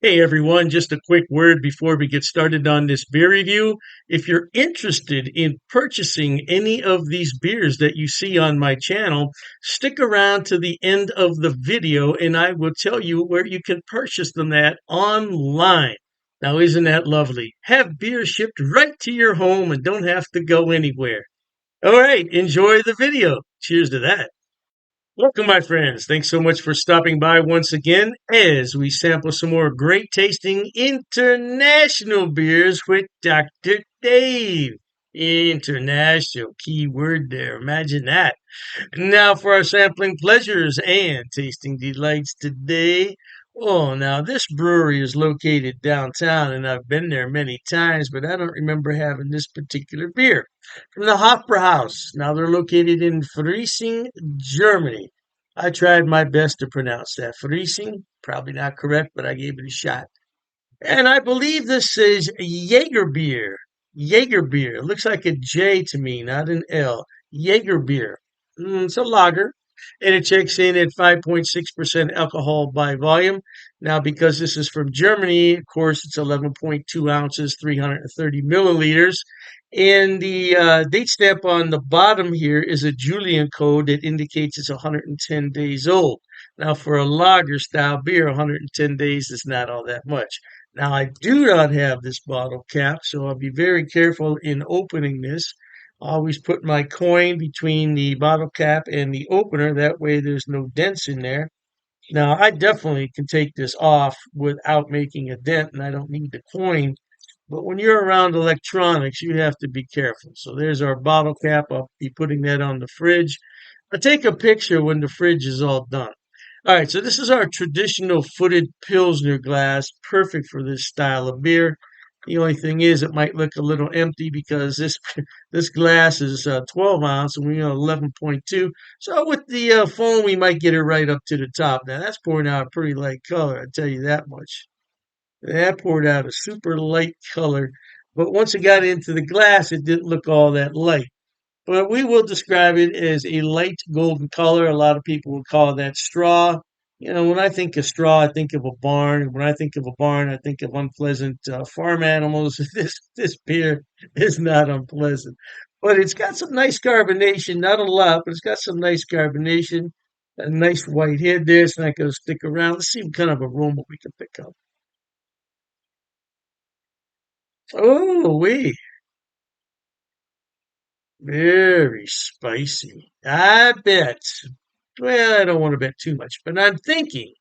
Hey everyone, just a quick word before we get started on this beer review. If you're interested in purchasing any of these beers that you see on my channel, stick around to the end of the video and I will tell you where you can purchase them at online. Now, isn't that lovely? Have beer shipped right to your home and don't have to go anywhere. All right, enjoy the video. Cheers to that. Welcome, my friends. Thanks so much for stopping by once again as we sample some more great tasting international beers with Dr. Dave. International, key word there. Imagine that. Now for our sampling pleasures and tasting delights today. Oh, now this brewery is located downtown and I've been there many times, but I don't remember having this particular beer. From the Hofbräuhaus. Now they're located in Freising, Germany. I tried my best to pronounce that. Freising, probably not correct, but I gave it a shot. And I believe this is Jägerbier. Jägerbier. It looks like a J to me, not an L. Jägerbier. It's a lager, and it checks in at 5.6% alcohol by volume. Now, because this is from Germany, of course, it's 11.2 ounces, 330 milliliters. And the date stamp on the bottom here is a Julian code that indicates it's 110 days old. Now, for a lager style beer, 110 days is not all that much. Now, I do not have this bottle cap, so I'll be very careful in opening this. I always put my coin between the bottle cap and the opener. That way, there's no dents in there. Now, I definitely can take this off without making a dent, and I don't need the coin. But when you're around electronics, you have to be careful. So there's our bottle cap. I'll be putting that on the fridge. I'll take a picture when the fridge is all done. All right, so this is our traditional footed Pilsner glass, perfect for this style of beer. The only thing is, it might look a little empty because this this glass is 12 ounce and we are 11.2. So with the foam, we might get it right up to the top. Now that's pouring out a pretty light color, I tell you that much. That poured out a super light color, but once it got into the glass, it didn't look all that light. But we will describe it as a light golden color. A lot of people would call that straw. You know, when I think of straw, I think of a barn. When I think of a barn, I think of unpleasant farm animals. This beer is not unpleasant, but it's got some nice carbonation. Not a lot, but it's got some nice carbonation. A nice white head there. It's not going to stick around. Let's see what kind of aroma we can pick up. Oh, wait. Very spicy. I bet. Well, I don't want to bet too much, but I'm thinking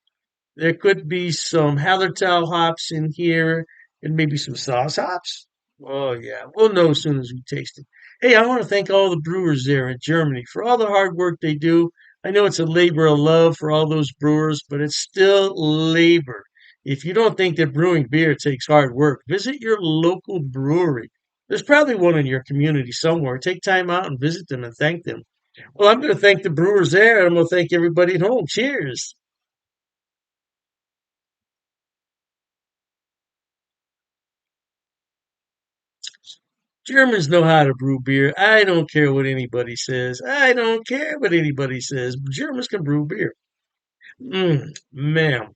there could be some Hallertau hops in here and maybe some sauce hops. Oh, yeah. We'll know as soon as we taste it. Hey, I want to thank all the brewers there in Germany for all the hard work they do. I know it's a labor of love for all those brewers, but it's still labor. If you don't think that brewing beer takes hard work, visit your local brewery. There's probably one in your community somewhere. Take time out and visit them and thank them. Well, I'm going to thank the brewers there, and I'm going to thank everybody at home. Cheers. Germans know how to brew beer. I don't care what anybody says. I don't care what anybody says. Germans can brew beer. Man.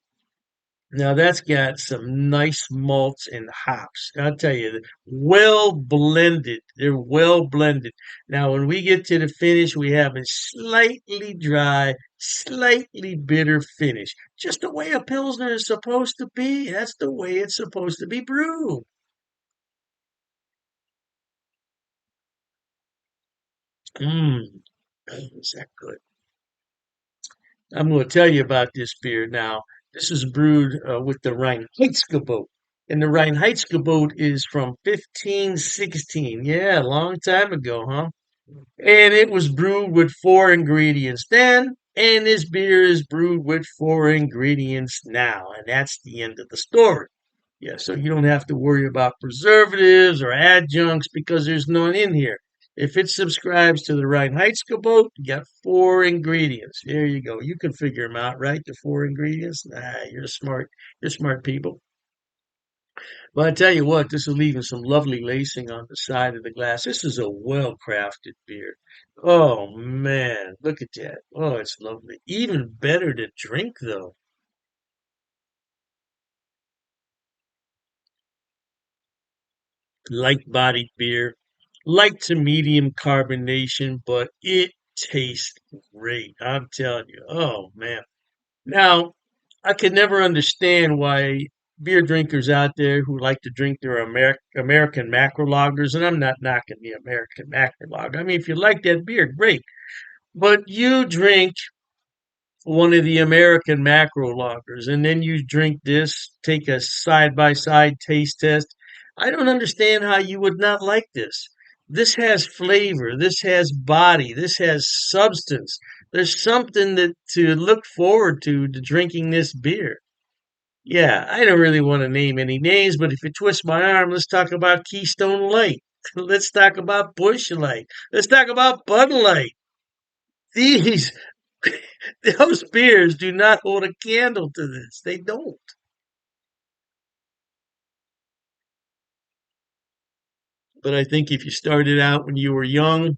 Now that's got some nice malts and hops. I'll tell you, well blended. They're well blended. Now, when we get to the finish, we have a slightly dry, slightly bitter finish. Just the way a Pilsner is supposed to be. That's the way it's supposed to be brewed. Mmm. Is that good? I'm going to tell you about this beer now. This is brewed with the Reinheitsgebot. And the Reinheitsgebot is from 1516. Yeah, a long time ago, huh? And it was brewed with four ingredients then, and this beer is brewed with four ingredients now. And that's the end of the story. Yeah, so you don't have to worry about preservatives or adjuncts because there's none in here. If it subscribes to the Reinheitsgebot, you got four ingredients. There you go. You can figure them out, right? The four ingredients. Nah, you're smart. You're smart people. But I tell you what, this is leaving some lovely lacing on the side of the glass. This is a well-crafted beer. Oh man, look at that. Oh, it's lovely. Even better to drink though. light bodied beer, light to medium carbonation, but it tastes great. I'm telling you. Oh man. Now, I could never understand why beer drinkers out there who like to drink their American macro lagers, and I'm not knocking the American macro lager. I mean, if you like that beer, great. But you drink one of the American macro lagers, and then you drink this, take a side by side taste test. I don't understand how you would not like this. This has flavor, this has body, this has substance. There's something that to look forward to drinking this beer. Yeah, I don't really want to name any names, but if you twist my arm, let's talk about Keystone Light. Let's talk about Busch Light. Let's talk about Bud Light. These those beers do not hold a candle to this. They don't. But I think if you started out when you were young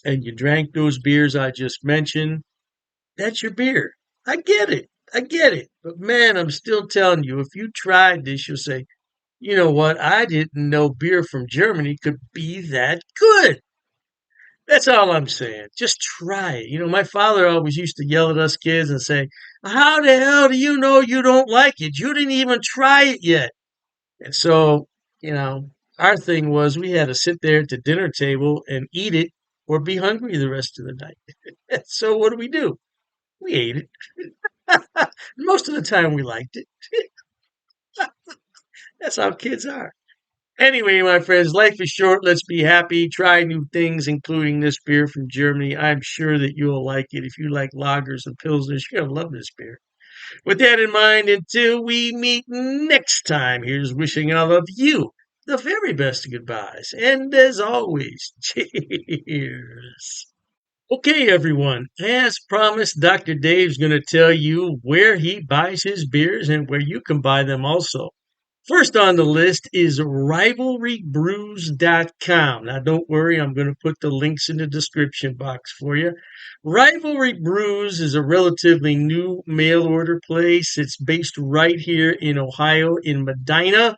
and you drank those beers I just mentioned, that's your beer. I get it. I get it. But man, I'm still telling you, if you tried this, you'll say, you know what? I didn't know beer from Germany could be that good. That's all I'm saying. Just try it. You know, my father always used to yell at us kids and say, how the hell do you know you don't like it? You didn't even try it yet. And so, you know, our thing was we had to sit there at the dinner table and eat it or be hungry the rest of the night. So what do we do? We ate it. Most of the time we liked it. That's how kids are. Anyway, my friends, life is short. Let's be happy. Try new things, including this beer from Germany. I'm sure that you'll like it. If you like lagers and pilsners, you're going to love this beer. With that in mind, until we meet next time, here's wishing all of you the very best of goodbyes. And as always, cheers. Okay, everyone. As promised, Dr. Dave's going to tell you where he buys his beers and where you can buy them also. First on the list is rivalrybrews.com. Now, don't worry, I'm going to put the links in the description box for you. Rivalry Brews is a relatively new mail order place. It's based right here in Ohio, in Medina,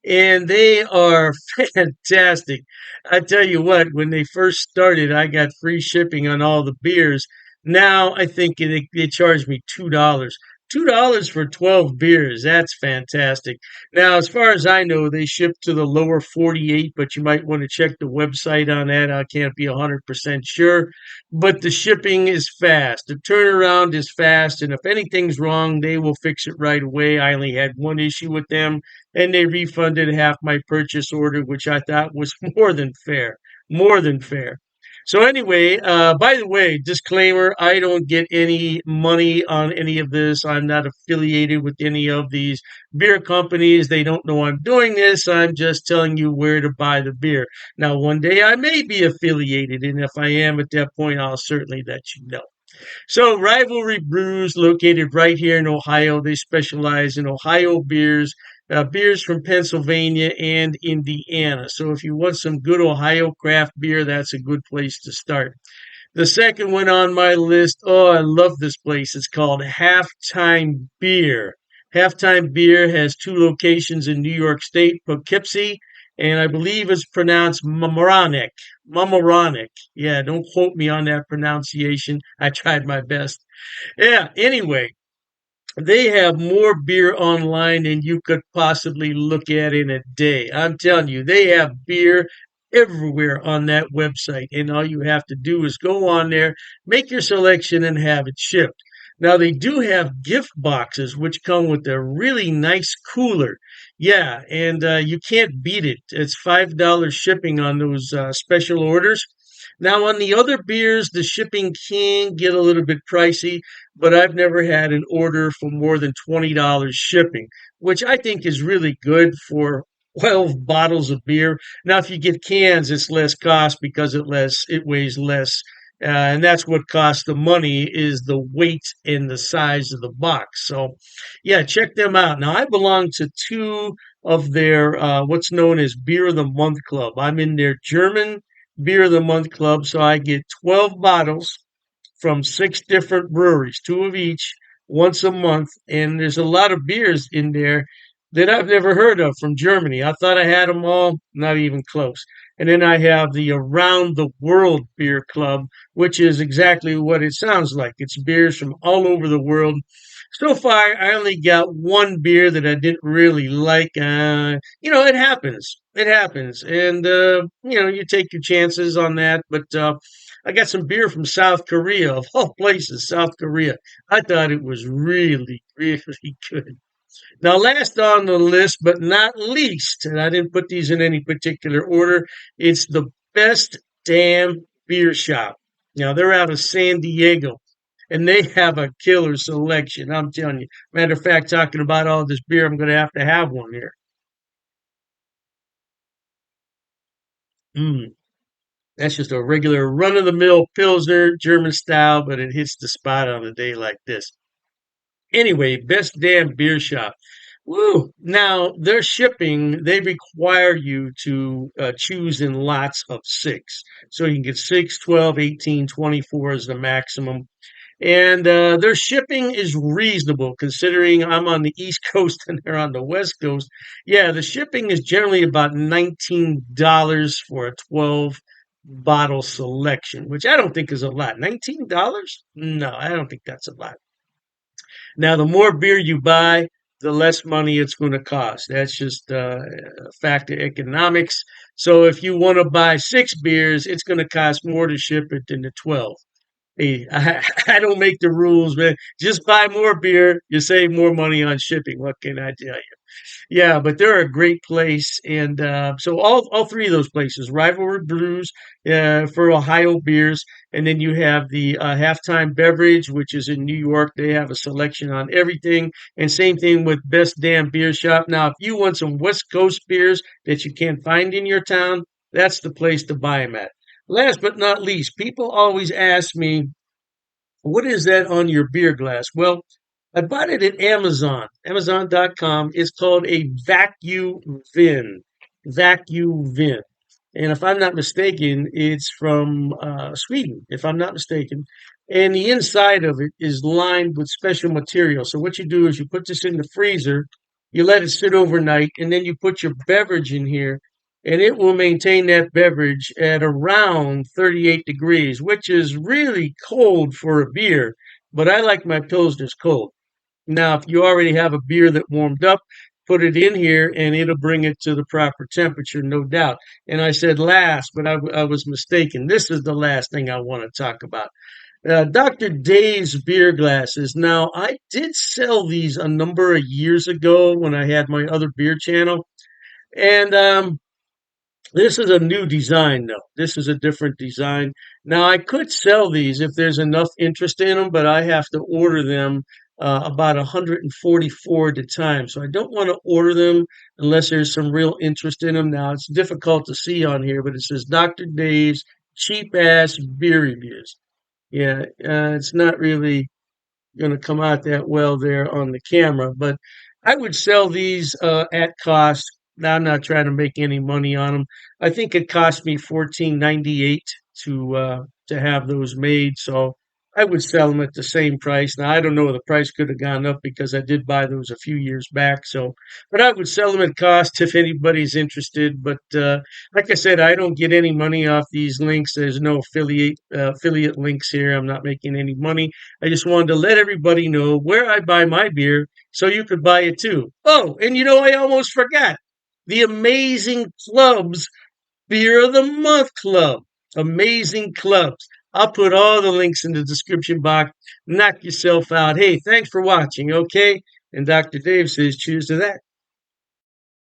and they are fantastic. I tell you what, when they first started, I got free shipping on all the beers. Now I think they charge me $2. $2 for 12 beers. That's fantastic. Now, as far as I know, they ship to the lower 48, but you might want to check the website on that. I can't be 100% sure. But the shipping is fast. The turnaround is fast. And if anything's wrong, they will fix it right away. I only had one issue with them, and they refunded half my purchase order, which I thought was more than fair. More than fair. So anyway, by the way, disclaimer, I don't get any money on any of this. I'm not affiliated with any of these beer companies. They don't know I'm doing this. I'm just telling you where to buy the beer. Now, one day I may be affiliated, and if I am at that point, I'll certainly let you know. So, Rivalry Brews, located right here in Ohio, they specialize in Ohio beers, beers from Pennsylvania and Indiana. So, if you want some good Ohio craft beer, that's a good place to start. The second one on my list, oh, I love this place. It's called Halftime Beer. Halftime Beer has two locations in New York State, Poughkeepsie, and I believe it's pronounced Mamaroneck. Mamaroneck. Yeah, don't quote me on that pronunciation. I tried my best. Yeah, anyway, they have more beer online than you could possibly look at in a day. I'm telling you, they have beer everywhere on that website. And all you have to do is go on there, make your selection, and have it shipped. Now, they do have gift boxes, which come with a really nice cooler. Yeah, and you can't beat it. It's $5 shipping on those special orders. Now, on the other beers, the shipping can get a little bit pricey, but I've never had an order for more than $20 shipping, which I think is really good for 12 bottles of beer. Now, if you get cans, it's less cost because it weighs less. And that's what costs the money is the weight and the size of the box. So, yeah, check them out. Now, I belong to two of their what's known as Beer of the Month Club. I'm in their German Beer of the Month Club, so I get 12 bottles from six different breweries, two of each, once a month. And there's a lot of beers in there that I've never heard of from Germany. I thought I had them all, not even close. And then I have the Around the World Beer Club, which is exactly what it sounds like. It's beers from all over the world. So far, I only got one beer that I didn't really like. It happens. It happens. And, you take your chances on that. But I got some beer from South Korea, of all places, South Korea. I thought it was really, really good. Now, last on the list, but not least, and I didn't put these in any particular order, it's the Best Damn Beer Shop. Now, they're out of San Diego, and they have a killer selection. I'm telling you. Matter of fact, talking about all this beer, I'm going to have one here. Mm, that's just a regular run of the mill Pilsner, German style, but it hits the spot on a day like this. Anyway, Best Damn Beer Shop. Woo! Now, their shipping, they require you to choose in lots of six. So you can get 6, 12, 18, 24 is the maximum. And their shipping is reasonable considering I'm on the East Coast and they're on the West Coast. Yeah, the shipping is generally about $19 for a 12 bottle selection, which I don't think is a lot. $19? No, I don't think that's a lot. Now, the more beer you buy, the less money it's going to cost. That's just a fact of economics. So if you want to buy six beers, it's going to cost more to ship it than the 12. Hey, I don't make the rules, man. Just buy more beer. You save more money on shipping. What can I tell you? Yeah, but they're a great place, and so all three of those places, Rivalry Brews for Ohio beers, and then you have the Halftime Beverage, which is in New York. They have a selection on everything, and same thing with Best Damn Beer Shop. Now, if you want some West Coast beers that you can't find in your town, that's the place to buy them at. Last but not least, people always ask me, what is that on your beer glass? Well, I bought it at Amazon, Amazon.com. It's called a vacuum vin. Vacuum vin. And if I'm not mistaken, it's from Sweden, if I'm not mistaken. And the inside of it is lined with special material. So what you do is you put this in the freezer, you let it sit overnight, and then you put your beverage in here, and it will maintain that beverage at around 38 degrees, which is really cold for a beer. But I like my pilsners cold. Now, if you already have a beer that warmed up, put it in here and it'll bring it to the proper temperature, no doubt. And I said last, but I was mistaken. This is the last thing I want to talk about. Dr. Dave's beer glasses. Now, I did sell these a number of years ago when I had my other beer channel. And this is a new design, though. This is a different design. Now, I could sell these if there's enough interest in them, but I have to order them about 144 at a time. So I don't want to order them unless there's some real interest in them. Now, it's difficult to see on here, but it says Dr. Dave's cheap ass beer reviews. Yeah, it's not really going to come out that well there on the camera. But I would sell these at cost. Now I'm not trying to make any money on them. I think it cost me 14.98 to have those made. So I would sell them at the same price. Now I don't know, the price could have gone up because I did buy those a few years back. So, but I would sell them at cost if anybody's interested. But like I said, I don't get any money off these links. There's no affiliate links here. I'm not making any money. I just wanted to let everybody know where I buy my beer so you could buy it too. Oh, and I almost forgot the Amazing Clubs Beer of the Month Club. Amazing Clubs. I'll put all the links in the description box. Knock yourself out. Hey, thanks for watching, okay? And Dr. Dave says cheers to that.